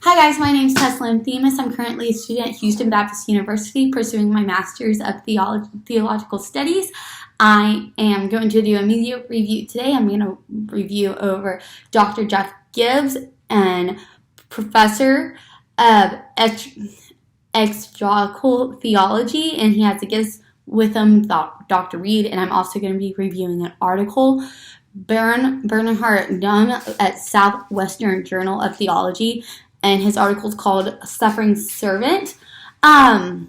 Hi guys, my name is Tesla. I'm Themis. I'm currently a student at Houston Baptist University pursuing my Master's of Theological Studies. I am going to do a media review today. I'm going to review over Dr. Jeff Gibbs, and professor of exegetical theology, and he has a guest with him, Dr. Reed, and I'm also going to be reviewing an article Bernhard done at Southwestern Journal of Theology, and his article is called Suffering Servant. So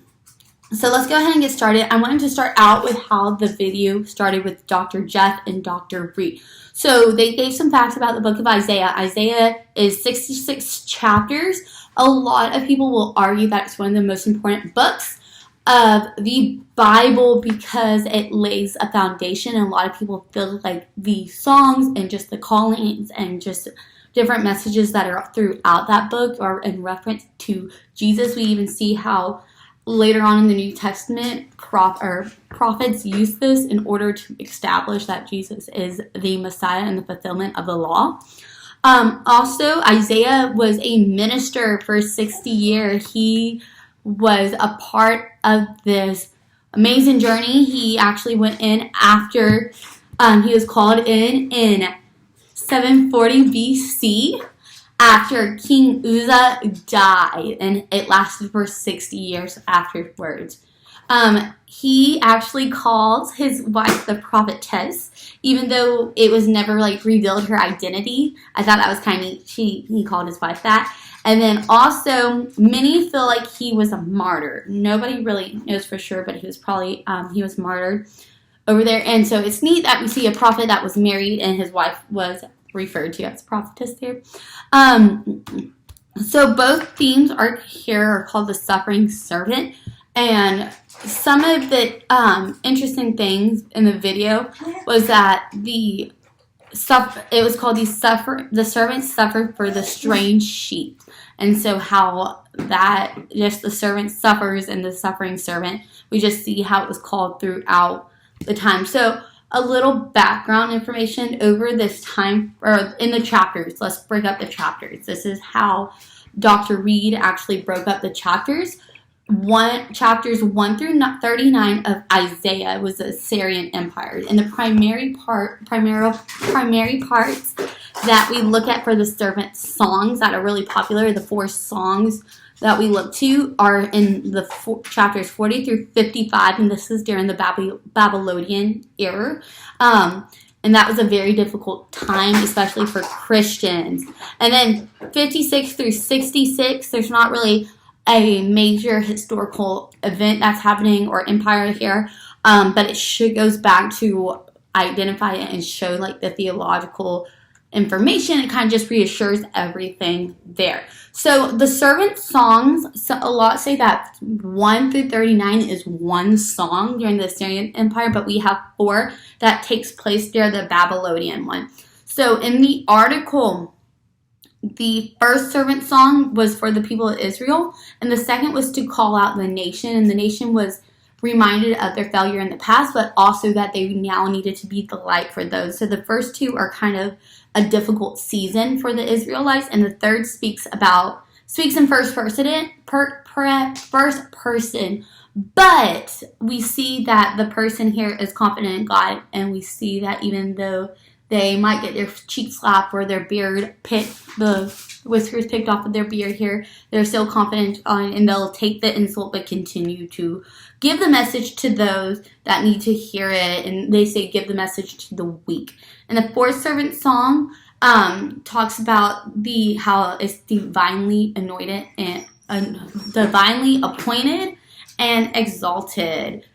let's go ahead and get started. I wanted to start out with how the video started with Dr. Jeff and Dr. Reed. So they gave some facts about the book of Isaiah. Isaiah is 66 chapters. A lot of people will argue that it's one of the most important books of the Bible because it lays a foundation, and a lot of people feel like the songs and just the callings and just different messages that are throughout that book are in reference to Jesus. We even see how later on in the New Testament prophets use this in order to establish that Jesus is the Messiah and the fulfillment of the law. Also, Isaiah was a minister for 60 years. He was a part of this amazing journey. He actually went in after he was called in 740 BC after King Uzzah died, and it lasted for 60 years afterwards. He actually calls his wife the prophetess, even though it was never revealed her identity. I thought that was kind of neat. He called his wife that. And then also, many feel like he was a martyr. Nobody really knows for sure, but he was probably he was martyred over there. And so it's neat that we see a prophet that was married and his wife was referred to as prophetess there. So both themes are called the suffering servant. And some of the interesting things in the video was that it was called the servant suffered for the strange sheep. And so how that just the servant suffers and the suffering servant, we just see how it was called throughout the time. So a little background information over this time, or in the chapters. Let's break up the chapters. This is how Dr. Reed actually broke up the chapters. Chapters 1 through 39 of Isaiah was the Assyrian Empire, and the primary parts that we look at for the servant songs that are really popular, the 4 songs that we look to, are in the chapters 40 through 55, and this is during the Babylonian era. And that was a very difficult time, especially for Christians. And then 56 through 66, there's not really a major historical event that's happening or empire here, but it goes back to identify it and show the theological information. It kind of just reassures everything there. So the servant songs, so a lot say that 1 through 39 is one song during the Assyrian Empire, but we have 4 that takes place during the Babylonian one. So in the article, the first servant song was for the people of Israel, and the second was to call out the nation, and the nation was reminded of their failure in the past, but also that they now needed to be the light for those. So the first 2 are kind of a difficult season for the Israelites, and the third speaks in first person, but we see that the person here is confident in God, and we see that even though they might get their cheek slapped or their beard the whiskers picked off of their beard here, they're still confident and they'll take the insult but continue to give the message to those that need to hear it. And they say give the message to the weak. And the 4th servant song talks about how it's divinely anointed and divinely appointed and exalted.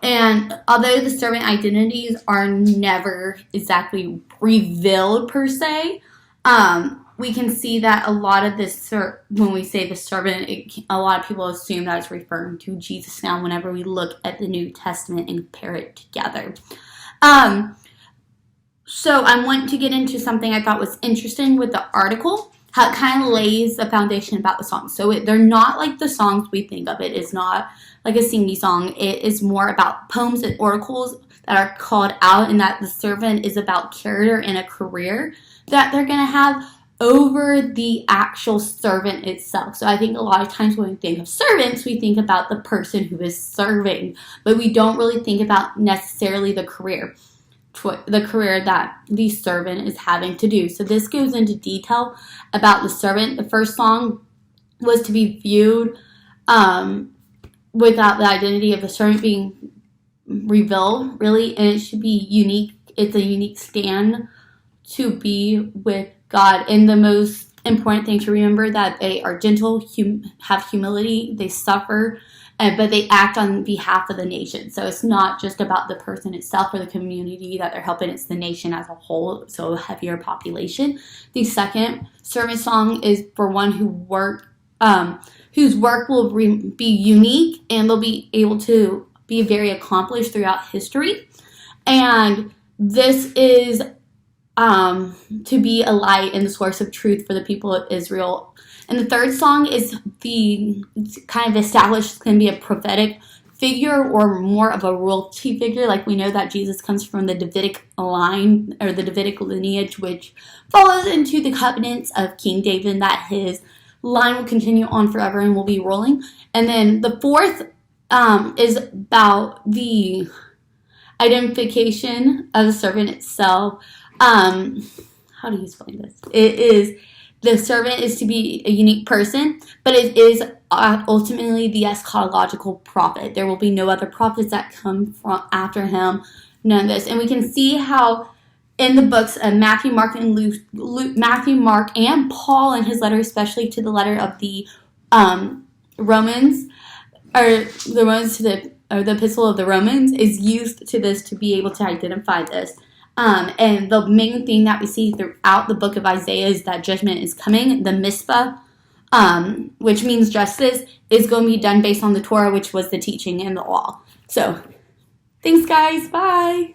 And although the servant identities are never exactly revealed per se, we can see that a lot of this, when we say the servant, a lot of people assume that it's referring to Jesus now whenever we look at the New Testament and compare it together. So I want to get into something I thought was interesting with the article, how it kind of lays the foundation about the songs. So they're not like the songs we think of. It is not like a singy song. It is more about poems and oracles that are called out, and that the servant is about character and a career that they're going to have. over the actual servant itself. So I think a lot of times when we think of servants, we think about the person who is serving, but we don't really think about necessarily the career that the servant is having to do. So this goes into detail about the servant. The first song was to be viewed without the identity of the servant being revealed, really, and it should be unique. It's a unique stand to be with God. And the most important thing to remember that they are gentle, have humility, they suffer, but they act on behalf of the nation. So it's not just about the person itself or the community that they're helping, it's the nation as a whole, so a heavier population. The second servant song is for one whose work will be unique, and they'll be able to be very accomplished throughout history. And this is to be a light and the source of truth for the people of Israel. And the third song is the kind of established, can be a prophetic figure or more of a royalty figure. Like we know that Jesus comes from the Davidic line or the Davidic lineage, which follows into the covenants of King David, that his line will continue on forever and will be ruling. And then the fourth is about the identification of the servant itself. How do you explain this? It is, the servant is to be a unique person, but it is ultimately the eschatological prophet. There will be no other prophets that come from after him, none of this. And we can see how in the books of Matthew, Mark, and Matthew, Mark, and Paul in his letter, especially to the letter of the Romans, or the epistle of the Romans, is used to this to be able to identify this. And the main thing that we see throughout the book of Isaiah is that judgment is coming. The Mishpah, which means justice, is going to be done based on the Torah, which was the teaching and the law. So, thanks guys. Bye.